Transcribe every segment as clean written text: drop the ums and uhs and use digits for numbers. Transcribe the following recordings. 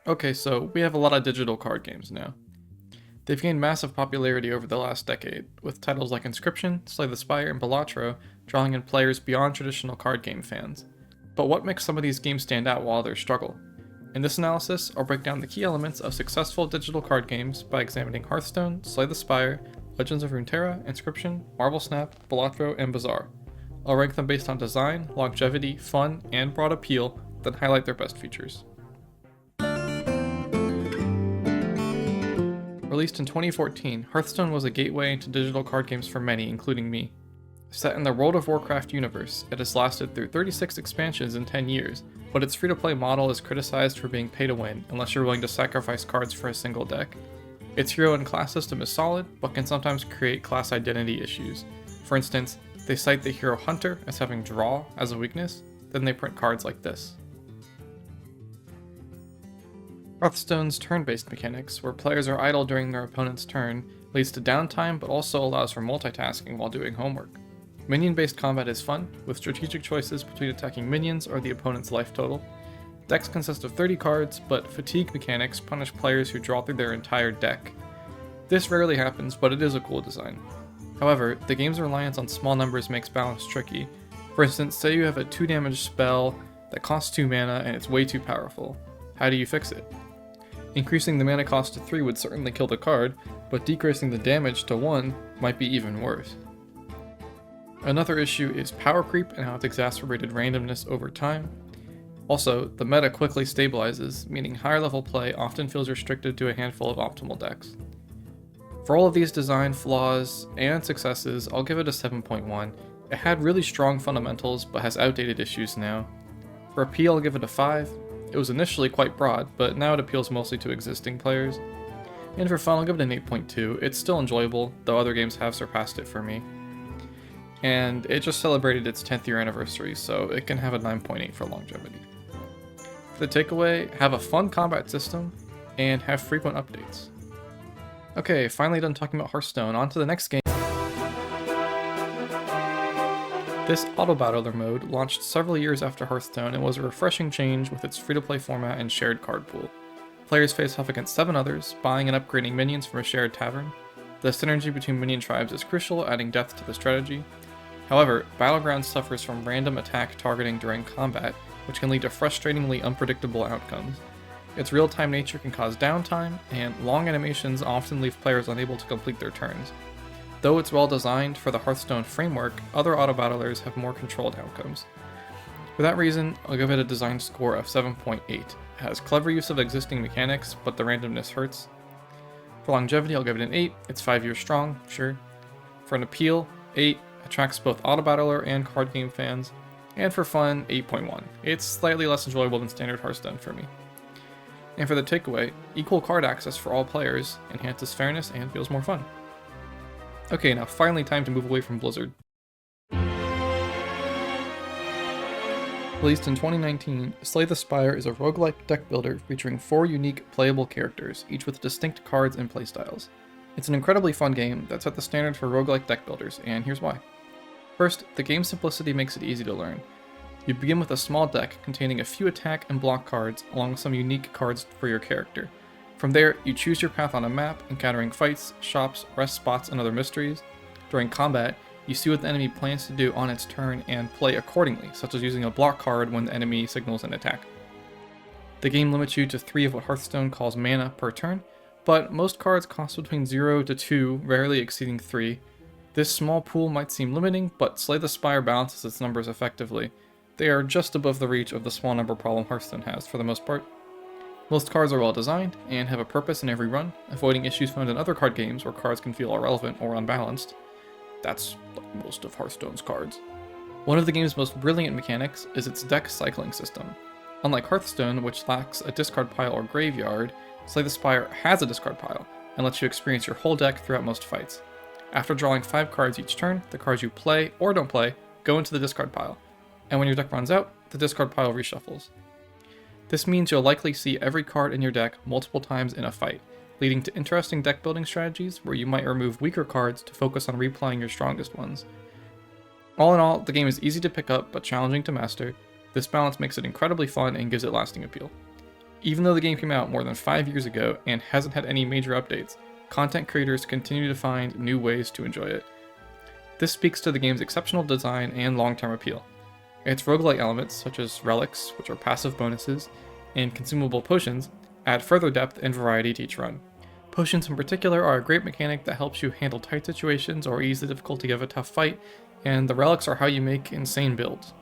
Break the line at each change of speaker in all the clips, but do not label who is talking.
Okay, so we have a lot of digital card games now. They've gained massive popularity over the last decade, with titles like Inscryption, Slay the Spire, and Balatro drawing in players beyond traditional card game fans. But what makes some of these games stand out while others struggle? In this analysis, I'll break down the key elements of successful digital card games by examining Hearthstone, Slay the Spire, Legends of Runeterra, Inscryption, Marble Snap, Balatro, and Bazaar. I'll rank them based on design, longevity, fun, and broad appeal, then highlight their best features. Released in 2014, Hearthstone was a gateway into digital card games for many, including me. Set in the World of Warcraft universe, it has lasted through 36 expansions in 10 years, but its free-to-play model is criticized for being pay-to-win unless you're willing to sacrifice cards for a single deck. Its hero and class system is solid, but can sometimes create class identity issues. For instance, they cite the hero Hunter as having draw as a weakness, then they print cards like this. Hearthstone's turn-based mechanics, where players are idle during their opponent's turn, leads to downtime but also allows for multitasking while doing homework. Minion-based combat is fun, with strategic choices between attacking minions or the opponent's life total. Decks consist of 30 cards, but fatigue mechanics punish players who draw through their entire deck. This rarely happens, but it is a cool design. However, the game's reliance on small numbers makes balance tricky. For instance, say you have a 2 damage spell that costs 2 mana and it's way too powerful. How do you fix it? Increasing the mana cost to 3 would certainly kill the card, but decreasing the damage to 1 might be even worse. Another issue is power creep and how it's exacerbated randomness over time. Also, the meta quickly stabilizes, meaning higher level play often feels restricted to a handful of optimal decks. For all of these design flaws and successes, I'll give it a 7.1. It had really strong fundamentals, but has outdated issues now. For appeal, I'll give it a 5. It was initially quite broad, but now it appeals mostly to existing players. And for fun, I'll give it an 8.2. It's still enjoyable, though other games have surpassed it for me. And it just celebrated its 10th year anniversary, so it can have a 9.8 for longevity. For the takeaway, have a fun combat system, and have frequent updates. Okay, finally done talking about Hearthstone, on to the next game. This auto-battler mode launched several years after Hearthstone and was a refreshing change with its free-to-play format and shared card pool. Players face off against 7 others, buying and upgrading minions from a shared tavern. The synergy between minion tribes is crucial, adding depth to the strategy. However, Battlegrounds suffers from random attack targeting during combat, which can lead to frustratingly unpredictable outcomes. Its real-time nature can cause downtime, and long animations often leave players unable to complete their turns. Though it's well designed for the Hearthstone framework, other auto-battlers have more controlled outcomes. For that reason, I'll give it a design score of 7.8. It has clever use of existing mechanics, but the randomness hurts. For longevity, I'll give it an 8. It's 5 years strong, sure. For an appeal, 8. Attracts both auto-battler and card game fans. And for fun, 8.1. It's slightly less enjoyable than standard Hearthstone for me. And for the takeaway, equal card access for all players enhances fairness and feels more fun. Okay, now finally time to move away from Blizzard. Released in 2019, Slay the Spire is a roguelike deck builder featuring 4 unique playable characters, each with distinct cards and playstyles. It's an incredibly fun game that set the standard for roguelike deck builders, and here's why. First, the game's simplicity makes it easy to learn. You begin with a small deck containing a few attack and block cards along with some unique cards for your character. From there, you choose your path on a map, encountering fights, shops, rest spots, and other mysteries. During combat, you see what the enemy plans to do on its turn and play accordingly, such as using a block card when the enemy signals an attack. The game limits you to 3 of what Hearthstone calls mana per turn, but most cards cost between 0 to 2, rarely exceeding 3. This small pool might seem limiting, but Slay the Spire balances its numbers effectively. They are just above the reach of the small number problem Hearthstone has, for the most part. Most cards are well designed, and have a purpose in every run, avoiding issues found in other card games where cards can feel irrelevant or unbalanced. That's like most of Hearthstone's cards. One of the game's most brilliant mechanics is its deck cycling system. Unlike Hearthstone, which lacks a discard pile or graveyard, Slay the Spire has a discard pile, and lets you experience your whole deck throughout most fights. After drawing 5 cards each turn, the cards you play, or don't play, go into the discard pile, and when your deck runs out, the discard pile reshuffles. This means you'll likely see every card in your deck multiple times in a fight, leading to interesting deck building strategies where you might remove weaker cards to focus on replaying your strongest ones. All in all, the game is easy to pick up but challenging to master. This balance makes it incredibly fun and gives it lasting appeal. Even though the game came out more than 5 years ago and hasn't had any major updates, content creators continue to find new ways to enjoy it. This speaks to the game's exceptional design and long-term appeal. Its roguelike elements, such as relics, which are passive bonuses, and consumable potions, add further depth and variety to each run. Potions in particular are a great mechanic that helps you handle tight situations or ease the difficulty of a tough fight, and the relics are how you make insane builds.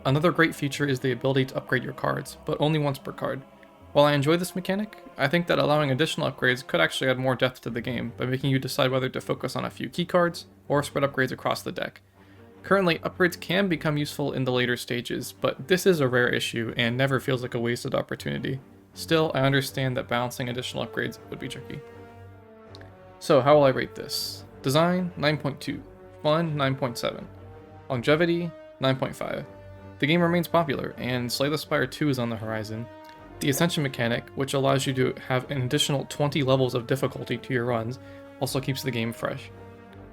Another great feature is the ability to upgrade your cards, but only once per card. While I enjoy this mechanic, I think that allowing additional upgrades could actually add more depth to the game by making you decide whether to focus on a few key cards or spread upgrades across the deck. Currently, upgrades can become useful in the later stages, but this is a rare issue and never feels like a wasted opportunity. Still, I understand that balancing additional upgrades would be tricky. So, how will I rate this? Design, 9.2. Fun, 9.7. Longevity, 9.5. The game remains popular, and Slay the Spire 2 is on the horizon. The Ascension mechanic, which allows you to have an additional 20 levels of difficulty to your runs, also keeps the game fresh.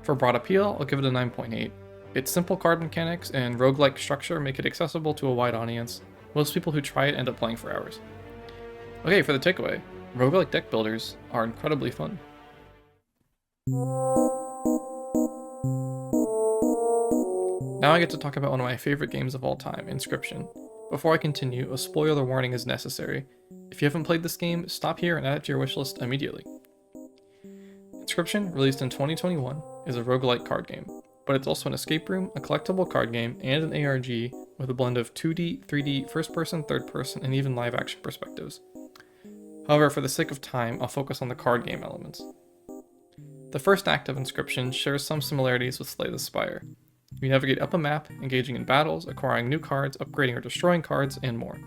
For broad appeal, I'll give it a 9.8. Its simple card mechanics and roguelike structure make it accessible to a wide audience. Most people who try it end up playing for hours. Okay, for the takeaway, roguelike deck builders are incredibly fun. Now I get to talk about one of my favorite games of all time, Inscryption. Before I continue, a spoiler warning is necessary. If you haven't played this game, stop here and add it to your wishlist immediately. Inscryption, released in 2021, is a roguelike card game, but it's also an escape room, a collectible card game, and an ARG with a blend of 2D, 3D, first-person, third-person, and even live-action perspectives. However, for the sake of time, I'll focus on the card game elements. The first act of Inscryption shares some similarities with Slay the Spire. You navigate up a map, engaging in battles, acquiring new cards, upgrading or destroying cards, and more.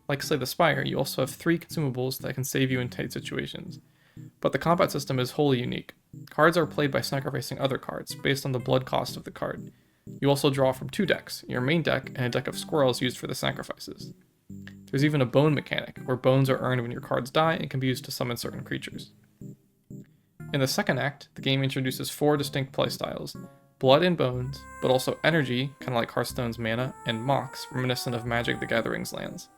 Like Slay the Spire, you also have 3 consumables that can save you in tight situations. But the combat system is wholly unique. Cards are played by sacrificing other cards, based on the blood cost of the card. You also draw from 2 decks, your main deck and a deck of squirrels used for the sacrifices. There's even a bone mechanic, where bones are earned when your cards die and can be used to summon certain creatures. In the second act, the game introduces 4 distinct playstyles: blood and bones, but also energy, kind of like Hearthstone's mana, and mox, reminiscent of Magic the Gathering's lands.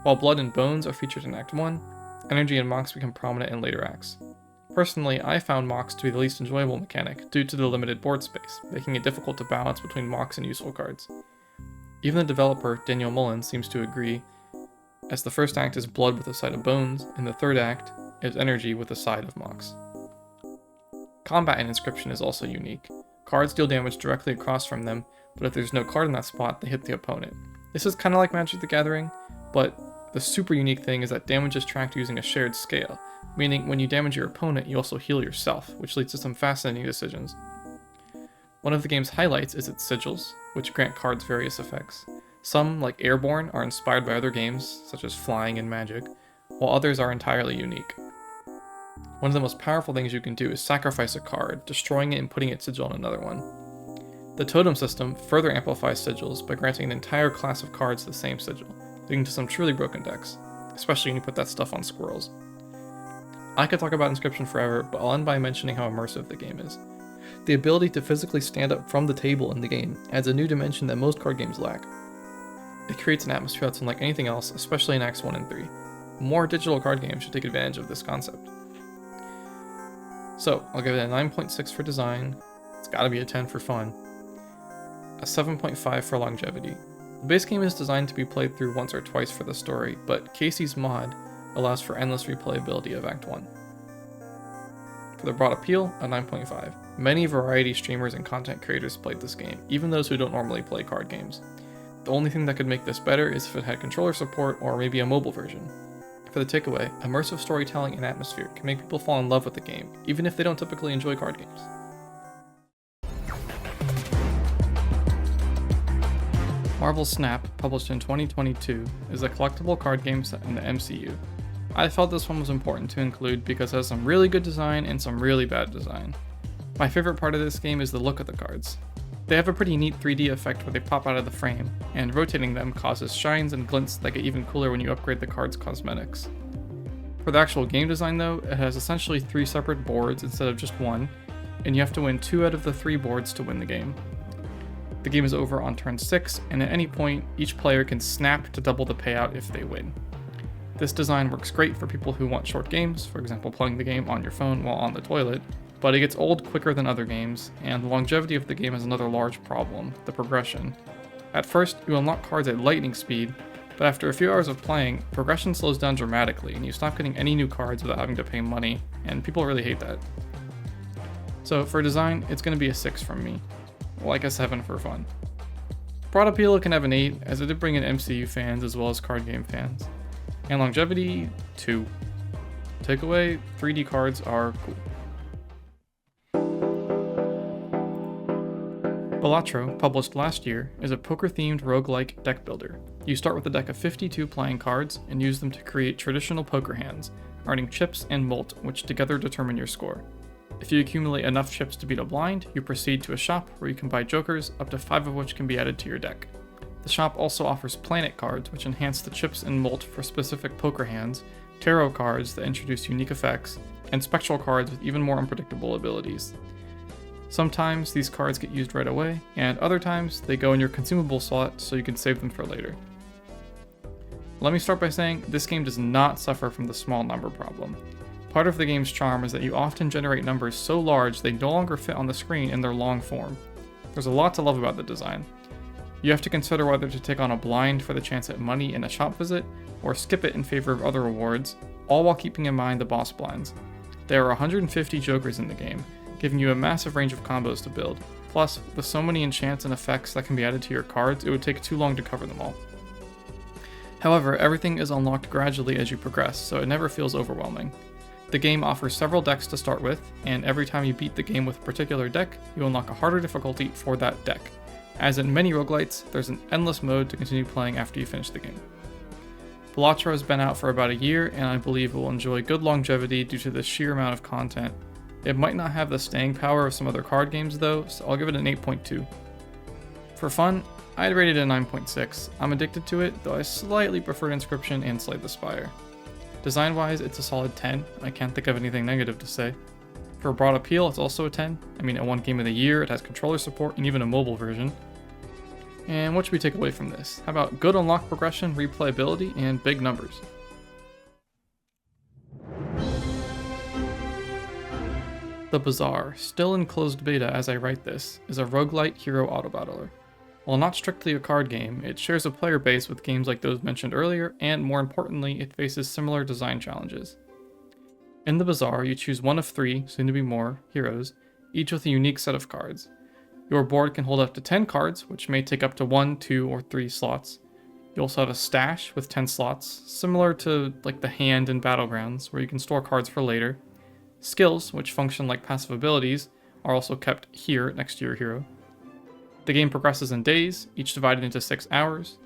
While blood and bones are featured in Act 1, energy and mox become prominent in later acts. Personally, I found mox to be the least enjoyable mechanic due to the limited board space, making it difficult to balance between mox and useful cards. Even the developer, Daniel Mullins, seems to agree, as the first act is blood with a side of bones, and the third act is energy with a side of mox. Combat in Inscryption is also unique. Cards deal damage directly across from them, but if there's no card in that spot, they hit the opponent. This is kind of like Magic the Gathering, but the super unique thing is that damage is tracked using a shared scale, meaning when you damage your opponent, you also heal yourself, which leads to some fascinating decisions. One of the game's highlights is its sigils, which grant cards various effects. Some, like Airborne, are inspired by other games, such as Flying and Magic, while others are entirely unique. One of the most powerful things you can do is sacrifice a card, destroying it and putting its sigil on another one. The totem system further amplifies sigils by granting an entire class of cards the same sigil, leading to some truly broken decks, especially when you put that stuff on squirrels. I could talk about Inscryption forever, but I'll end by mentioning how immersive the game is. The ability to physically stand up from the table in the game adds a new dimension that most card games lack. It creates an atmosphere that's unlike anything else, especially in Acts 1 and 3. More digital card games should take advantage of this concept. So, I'll give it a 9.6 for design, it's gotta be a 10 for fun, a 7.5 for longevity. The base game is designed to be played through once or twice for the story, but Casey's mod allows for endless replayability of Act 1. For the broad appeal, a 9.5. Many variety streamers and content creators played this game, even those who don't normally play card games. The only thing that could make this better is if it had controller support or maybe a mobile version. For the takeaway, immersive storytelling and atmosphere can make people fall in love with the game, even if they don't typically enjoy card games. Marvel Snap, published in 2022, is a collectible card game set in the MCU. I felt this one was important to include because it has some really good design and some really bad design. My favorite part of this game is the look of the cards. They have a pretty neat 3D effect where they pop out of the frame, and rotating them causes shines and glints that get even cooler when you upgrade the card's cosmetics. For the actual game design though, it has essentially 3 separate boards instead of just one, and you have to win 2 out of the 3 boards to win the game. The game is over on turn 6, and at any point, each player can snap to double the payout if they win. This design works great for people who want short games, for example playing the game on your phone while on the toilet, but it gets old quicker than other games, and the longevity of the game is another large problem, the progression. At first, you unlock cards at lightning speed, but after a few hours of playing, progression slows down dramatically and you stop getting any new cards without having to pay money, and people really hate that. So for design, it's going to be a 6 from me, like a 7 for fun. Broad appeal can have an 8, as it did bring in MCU fans as well as card game fans. And longevity, 2. Takeaway, 3D cards are cool. Balatro, published last year, is a poker-themed roguelike deck builder. You start with a deck of 52 playing cards and use them to create traditional poker hands, earning chips and mult, which together determine your score. If you accumulate enough chips to beat a blind, you proceed to a shop where you can buy jokers, up to 5 of which can be added to your deck. The shop also offers planet cards, which enhance the chips and mult for specific poker hands, tarot cards that introduce unique effects, and spectral cards with even more unpredictable abilities. Sometimes these cards get used right away, and other times they go in your consumable slot so you can save them for later. Let me start by saying this game does not suffer from the small number problem. Part of the game's charm is that you often generate numbers so large they no longer fit on the screen in their long form. There's a lot to love about the design. You have to consider whether to take on a blind for the chance at money in a shop visit, or skip it in favor of other rewards, all while keeping in mind the boss blinds. There are 150 jokers in the game, giving you a massive range of combos to build. Plus, with so many enchants and effects that can be added to your cards, it would take too long to cover them all. However, everything is unlocked gradually as you progress, so it never feels overwhelming. The game offers several decks to start with, and every time you beat the game with a particular deck, you unlock a harder difficulty for that deck. As in many roguelites, there's an endless mode to continue playing after you finish the game. Balatro has been out for about a year, and I believe it will enjoy good longevity due to the sheer amount of content. It might not have the staying power of some other card games though, so I'll give it an 8.2. For fun, I'd rate it a 9.6. I'm addicted to it, though I slightly preferred Inscryption and Slay the Spire. Design-wise, it's a solid 10. I can't think of anything negative to say. For broad appeal, it's also a 10. I mean, it won Game of the Year, it has controller support, and even a mobile version. And what should we take away from this? How about good unlock progression, replayability, and big numbers? The Bazaar, still in closed beta as I write this, is a roguelite hero auto-battler. While not strictly a card game, it shares a player base with games like those mentioned earlier, and more importantly, it faces similar design challenges. In the Bazaar, you choose one of 3, soon to be more, heroes, each with a unique set of cards. Your board can hold up to 10 cards, which may take up to 1, 2, or 3 slots. You also have a stash with 10 slots, similar to like the hand in Battlegrounds, where you can store cards for later. Skills, which function like passive abilities, are also kept here next to your hero. The game progresses in days, each divided into 6 hours.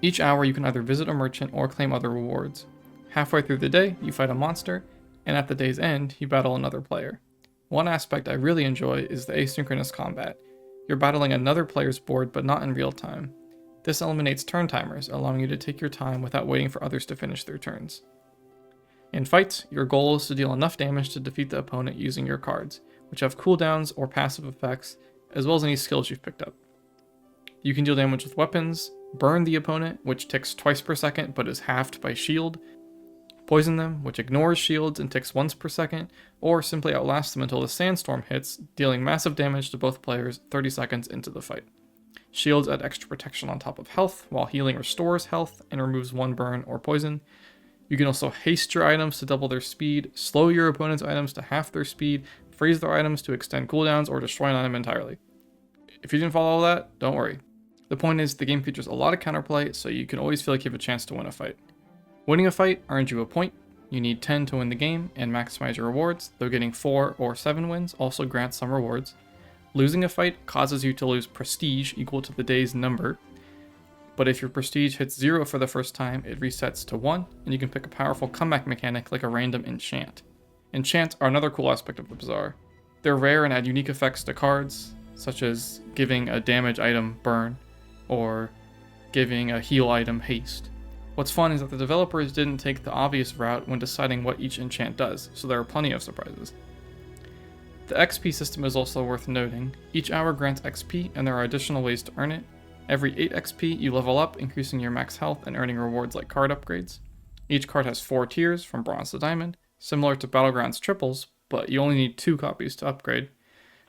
Each hour you can either visit a merchant or claim other rewards. Halfway through the day, you fight a monster, and at the day's end, you battle another player. One aspect I really enjoy is the asynchronous combat. You're battling another player's board, but not in real time. This eliminates turn timers, allowing you to take your time without waiting for others to finish their turns. In fights, your goal is to deal enough damage to defeat the opponent using your cards, which have cooldowns or passive effects, as well as any skills you've picked up. You can deal damage with weapons, burn the opponent, which ticks twice per second but is halved by shield, poison them, which ignores shields and ticks once per second, or simply outlast them until the sandstorm hits, dealing massive damage to both players 30 seconds into the fight. Shields add extra protection on top of health, while healing restores health and removes 1 burn or poison. You can also haste your items to double their speed, slow your opponent's items to half their speed, freeze their items to extend cooldowns, or destroy an item entirely. If you didn't follow all that, don't worry. The point is, the game features a lot of counterplay, so you can always feel like you have a chance to win a fight. Winning a fight earns you a point. You need 10 to win the game and maximize your rewards, though getting 4 or 7 wins also grants some rewards. Losing a fight causes you to lose prestige equal to the day's number, but if your prestige hits 0 for the first time, it resets to 1, and you can pick a powerful comeback mechanic like a random enchant. Enchants are another cool aspect of the Bazaar. They're rare and add unique effects to cards, such as giving a damage item burn, or giving a heal item haste. What's fun is that the developers didn't take the obvious route when deciding what each enchant does, so there are plenty of surprises. The XP system is also worth noting. Each hour grants XP, and there are additional ways to earn it. Every 8 XP, you level up, increasing your max health and earning rewards like card upgrades. Each card has 4 tiers, from bronze to diamond, similar to Battlegrounds triples, but you only need 2 copies to upgrade.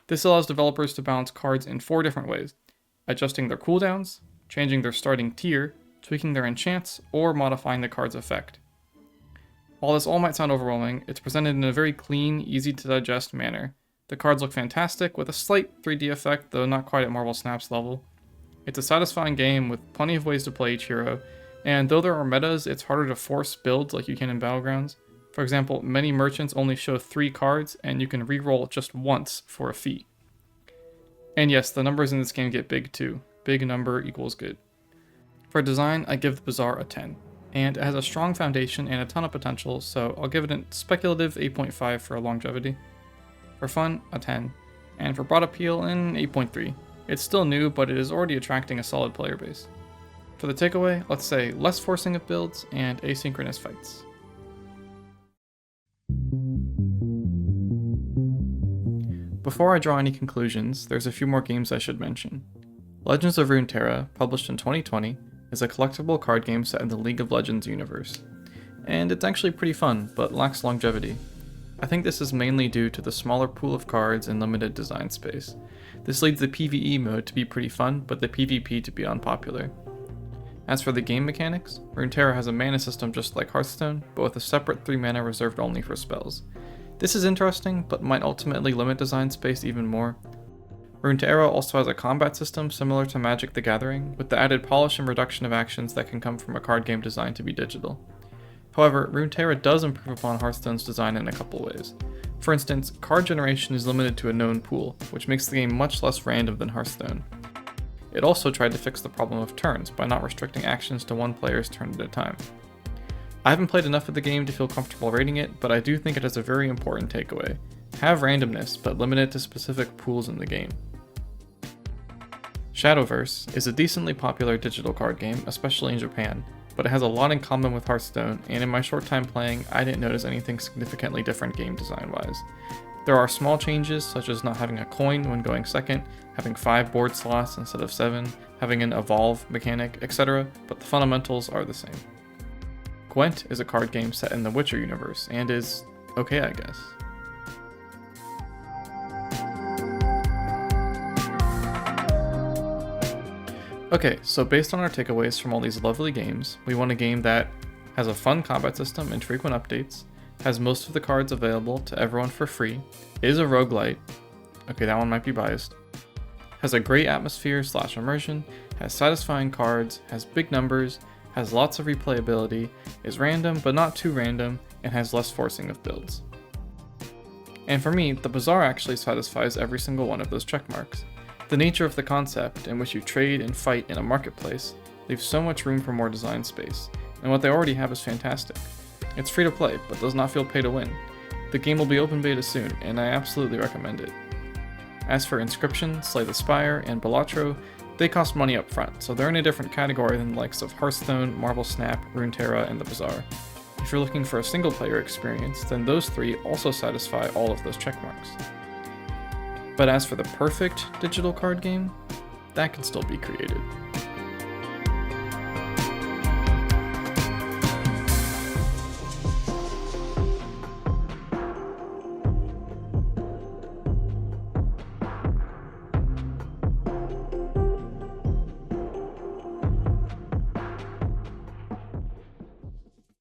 This allows developers to balance cards in 4 different ways: adjusting their cooldowns, changing their starting tier, tweaking their enchants, or modifying the card's effect. While this all might sound overwhelming, it's presented in a very clean, easy to digest manner. The cards look fantastic, with a slight 3D effect, though not quite at Marvel Snap's level. It's a satisfying game with plenty of ways to play each hero, and though there are metas, it's harder to force builds like you can in Battlegrounds. For example, many merchants only show 3 cards, and you can reroll just once for a fee. And yes, the numbers in this game get big too. Big number equals good. For design, I give the Bazaar a 10, and it has a strong foundation and a ton of potential, so I'll give it a speculative 8.5 for longevity. For fun, a 10, and for broad appeal, an 8.3. It's still new, but it is already attracting a solid player base. For the takeaway, let's say less forcing of builds and asynchronous fights. Before I draw any conclusions, there's a few more games I should mention. Legends of Runeterra, published in 2020, is a collectible card game set in the League of Legends universe. And it's actually pretty fun, but lacks longevity. I think this is mainly due to the smaller pool of cards and limited design space. This leads the PvE mode to be pretty fun, but the PvP to be unpopular. As for the game mechanics, Runeterra has a mana system just like Hearthstone, but with a separate 3 mana reserved only for spells. This is interesting, but might ultimately limit design space even more. Runeterra also has a combat system similar to Magic the Gathering, with the added polish and reduction of actions that can come from a card game designed to be digital. However, Runeterra does improve upon Hearthstone's design in a couple ways. For instance, card generation is limited to a known pool, which makes the game much less random than Hearthstone. It also tried to fix the problem of turns by not restricting actions to one player's turn at a time. I haven't played enough of the game to feel comfortable rating it, but I do think it has a very important takeaway. Have randomness, but limit it to specific pools in the game. Shadowverse is a decently popular digital card game, especially in Japan, but it has a lot in common with Hearthstone, and in my short time playing, I didn't notice anything significantly different game design-wise. There are small changes, such as not having a coin when going second, having 5 board slots instead of 7, having an evolve mechanic, etc., but the fundamentals are the same. Gwent is a card game set in the Witcher universe, and is okay, I guess. Okay, so based on our takeaways from all these lovely games, we want a game that has a fun combat system and frequent updates, has most of the cards available to everyone for free, is a roguelite, okay, that one might be biased, has a great atmosphere/immersion, has satisfying cards, has big numbers, has lots of replayability, is random but not too random, and has less forcing of builds. And for me, the Bazaar actually satisfies every single one of those checkmarks. The nature of the concept, in which you trade and fight in a marketplace, leaves so much room for more design space, and what they already have is fantastic. It's free to play, but does not feel pay to win. The game will be open beta soon, and I absolutely recommend it. As for Inscryption, Slay the Spire, and Balatro, they cost money up front, so they're in a different category than the likes of Hearthstone, Marvel Snap, Runeterra, and the Bazaar. If you're looking for a single player experience, then those 3 also satisfy all of those checkmarks. But as for the perfect digital card game, that can still be created.